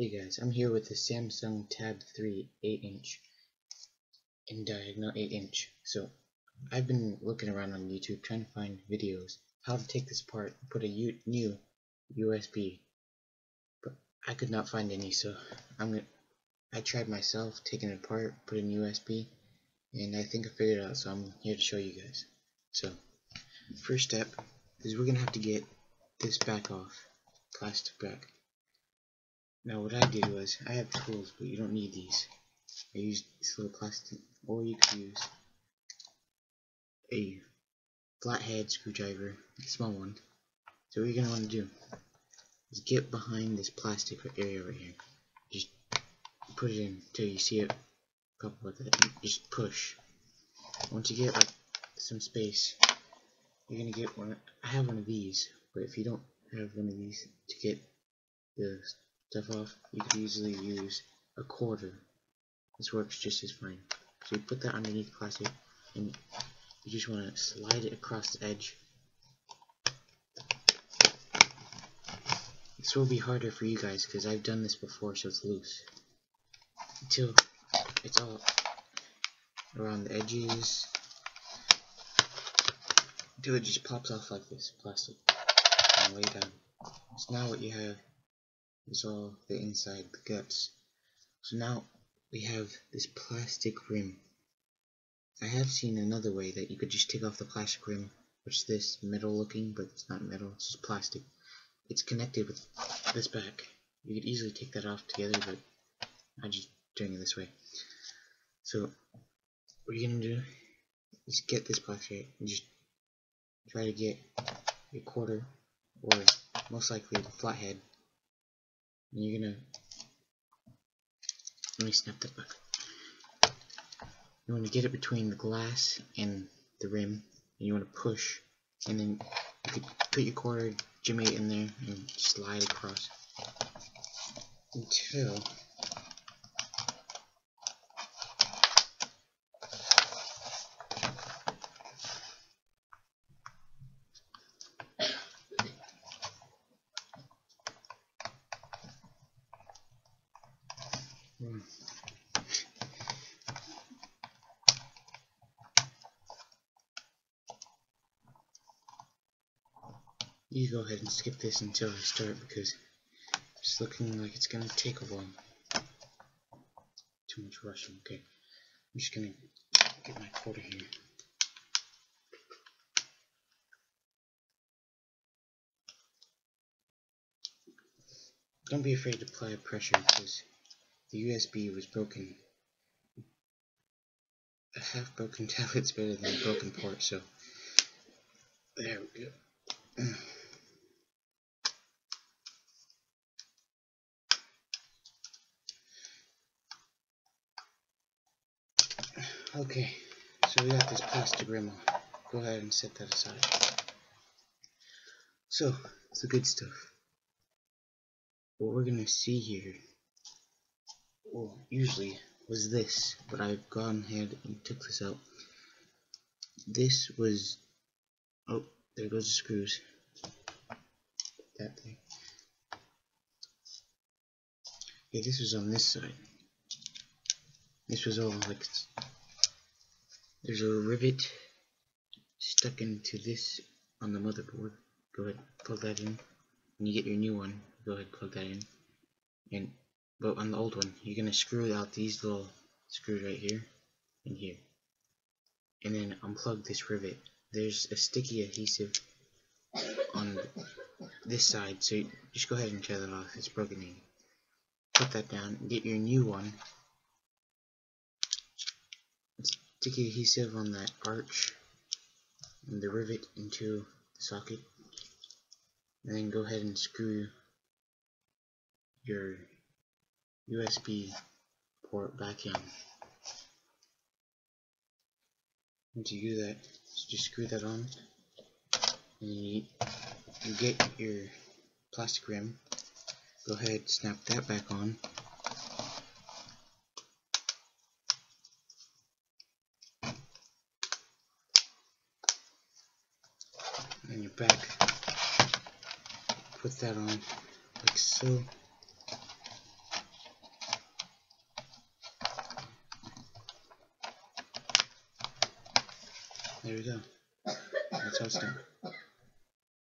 Hey guys, I'm here with the Samsung Tab 3 8-inch in diagonal 8-inch. So I've been looking around on YouTube trying to find videos how to take this apart and put a new USB, but I could not find any. So I tried myself taking it apart, put in USB, and I think I figured it out. So I'm here to show you guys. So first step is we're gonna have to get this back off, plastic back. Now what I did was, I have tools, but you don't need these. I used this little plastic, or you could use a flathead screwdriver, a small one. So what you're going to want to do is get behind this plastic area right here. Just put it in until you see it pop like that. And just push. Once you get like some space, you're going to get one. I have one of these, but if you don't have one of these to get the stuff off, you could easily use a quarter. This works just as fine. So you put that underneath the plastic, and you just want to slide it across the edge. This will be harder for you guys because I've done this before, so it's loose. Until it's all around the edges, until it just pops off like this, plastic, and lay down. So now what you have is all the inside, the guts. So now we have this plastic rim. I have seen another way that you could just take off the plastic rim, which is this metal looking, but it's not metal, it's just plastic. It's connected with this back. You could easily take that off together, but I'm just doing it this way. So what you're gonna do is get this plastic and just try to get a quarter, or most likely the flathead, and you're gonna, let me snap that back. You want to get it between the glass and the rim, and you want to push, and then you could put your quarter, jimmy it in there, and slide across until you go ahead and skip this until I start, because it's looking like it's gonna take a while. Too much rushing. Okay, I'm just gonna get my quarter here. Don't be afraid to apply pressure, because the USB was broken. A half broken tablet's better than a broken port, so there we go. Okay, so we got this plastic rim on. Go ahead and set that aside. So, it's the good stuff. What we're gonna see here, well, usually was this, but I've gone ahead and took this out. This was, oh, there goes the screws. That thing. Yeah, this was on this side. This was all like, there's a rivet stuck into this on the motherboard. Go ahead, plug that in. When you get your new one, go ahead, plug that in. And but on the old one, you're gonna screw out these little screws right here and here, and then unplug this rivet. There's a sticky adhesive on this side, so just go ahead and tear that off. It's broken in. Put that down. Get your new one. Sticky adhesive on that arch and the rivet into the socket, and then go ahead and screw your USB port back in. Once you do that, just screw that on, and you get your plastic rim. Go ahead, snap that back on. And your back, put that on like so. There we go. Let's host it.